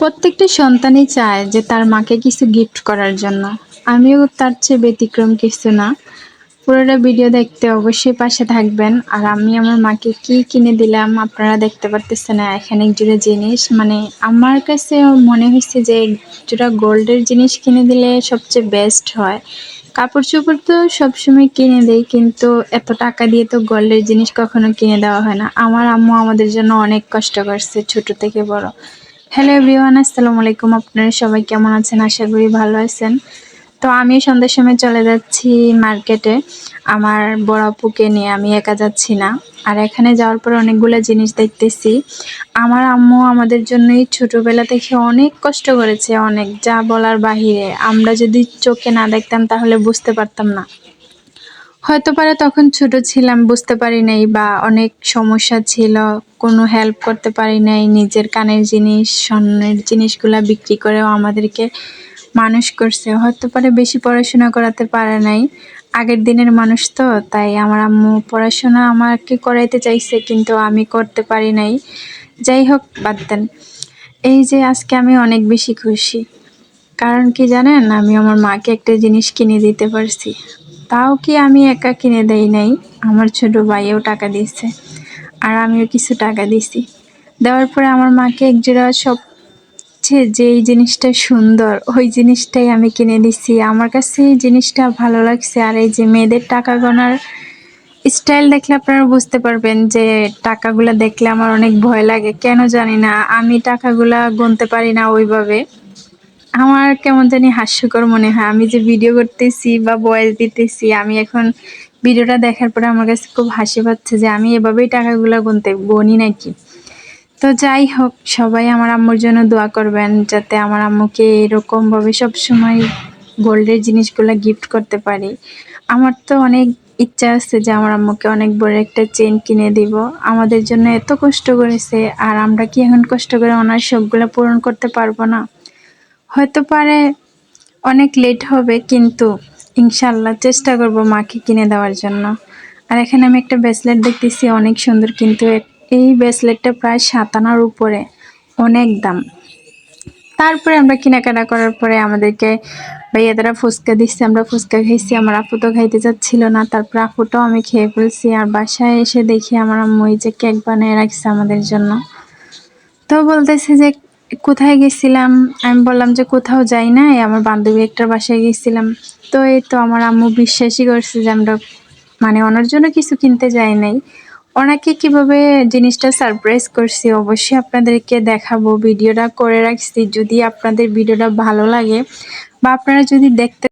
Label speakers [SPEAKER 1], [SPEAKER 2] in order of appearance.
[SPEAKER 1] প্রত্যেকটা সন্তানই চায় যে তার মাকে কিছু গিফট করার জন্য। আমিও তার চেয়ে ব্যতিক্রম কিছু না। পুরোটা ভিডিও দেখতে অবশ্যই পাশে থাকবেন। আর আমি আমার মাকে কি কিনে দিলাম আপনারা দেখতে পারতেছেন এখানে এক জোড়া জিনিস। মানে আমার কাছে মনে হইছে যে এক জোড়া গোল্ডের জিনিস কিনে দিলে সবচেয়ে বেস্ট হয়। কাপড়-চোপড় তো সবসময় কিনে দেই, কিন্তু এত টাকা দিয়ে তো গোল্ডের জিনিস কখনো কিনে দেওয়া হয় না। আমার আম্মু আমাদের জন্য অনেক কষ্ট করছে ছোট থেকে বড়। হ্যালো এভরিওয়ান, আসসালামু আলাইকুম। আপনারা সবাই কেমন আছেন? আশা করি ভালো আছেন। তো আমি সন্ধ্যার সময় চলে যাচ্ছি মার্কেটে আমার বড় আপুকে নিয়ে। আমি একা যাচ্ছি না। আর এখানে যাওয়ার পর অনেকগুলো জিনিস দেখতেছি। আমার আম্মু আমাদের জন্য এই ছোটবেলা থেকে অনেক কষ্ট করেছে, অনেক, যা বলার বাহিরে। আমরা যদি চোখে না দেখতাম তাহলে বুঝতে পারতাম না। হয়তো পারে তখন ছোট ছিলাম, বুঝতে পারি নাই, বা অনেক সমস্যা ছিল, কোনো হেল্প করতে পারি নাই। নিজের কানের জিনিস, স্বর্ণের জিনিসগুলা বিক্রি করেও আমাদেরকে মানুষ করছে। হয়তো পারে বেশি পড়াশোনা করাতে পারে নাই। আগের দিনের মানুষ তো, তাই আমার আম্মু পড়াশোনা আমাকে করাইতে চাইছে, কিন্তু আমি করতে পারি নাই। যাই হোক, বাদ দেন। এই যে আজকে আমি অনেক বেশি খুশি। কারণ কি জানেন? আমি আমার মাকে একটা জিনিস কিনে দিতে পারছি। তাও কি আমি একা কিনে দেই নাই, আমার ছোট ভাইও টাকা দিয়েছে। আর আমিও কিছু টাকা দিছি। দেওয়ার পরে আমার মাকে একজোড়া সবচেয়ে যেই জিনিসটা সুন্দর ওই জিনিসটাই আমি কিনে দিছি। আমার কাছে এই জিনিসটা ভালো লাগছে। আর এই যে মেয়েদের টাকা গোনার স্টাইল দেখলে আপনারা বুঝতে পারবেন যে টাকাগুলা দেখলে আমার অনেক ভয় লাগে। কেন জানি না, আমি টাকাগুলা গুনতে পারি না ওইভাবে। আমার কেমন জানি হাস্যকর মনে হয়। আমি যে ভিডিও করতেছি বা ভয়েস দিতেছি, আমি এখন ভিডিওটা দেখার পরে আমার কাছে খুব হাসি পাচ্ছে যে আমি এভাবেই টাকাগুলা গুনি নাকি। তো যাই হোক, সবাই আমার আম্মুর জন্য দোয়া করবেন যাতে আমার আম্মুকে এরকম ভাবে সবসময় গোল্ডের জিনিসগুলা গিফট করতে পারি। আমার তো অনেক ইচ্ছা আছে যে আমার আম্মুকে অনেক বড় একটা চেইন কিনে দিব। আমাদের জন্য এত কষ্ট করেছে, আর আমরা কি এখন কষ্ট করে ওনার শখগুলা পূরণ করতে পারবো না? হয়তো পারে অনেক লেট হবে, কিন্তু ইনশাল্লাহ চেষ্টা করব মাকে কিনে দেওয়ার জন্য। আর এখানে আমি একটা ব্রেসলেট দেখতেছি, অনেক সুন্দর, কিন্তু এই ব্রেসলেটটা প্রায় 7 আনার উপরে, অনেক দাম। তারপরে আমরা কেনাকাটা করার পরে আমাদেরকে ভাইয়া তারা ফুচকা দিচ্ছে, আমরা ফুচকা খাইছি। আমার আপু তো খাইতে চাচ্ছিল না, তারপর আপুটাও আমি খেয়ে ফেলছি। আর বাসায় এসে দেখি আমার আম্মু এই যে কেক বানিয়ে রাখছে আমাদের জন্য। তো বলতেছে যে কোথায় গেছিলাম? আমি বললাম যে কোথাও যাই নাই, আমার বান্ধবী একটার বাসায় গেছিলাম। তো এই তো আমার আম্মু বিশ্বাসই করছে যে আমরা মানে ওনার জন্য কিছু কিনতে যাই নাই। ওনাকে কিভাবে জিনিসটা সারপ্রাইজ করছি অবশ্যই আপনাদেরকে দেখাবো। ভিডিওটা করে রাখছি, যদি আপনাদের ভিডিওটা ভালো লাগে বা আপনারা যদি দেখতে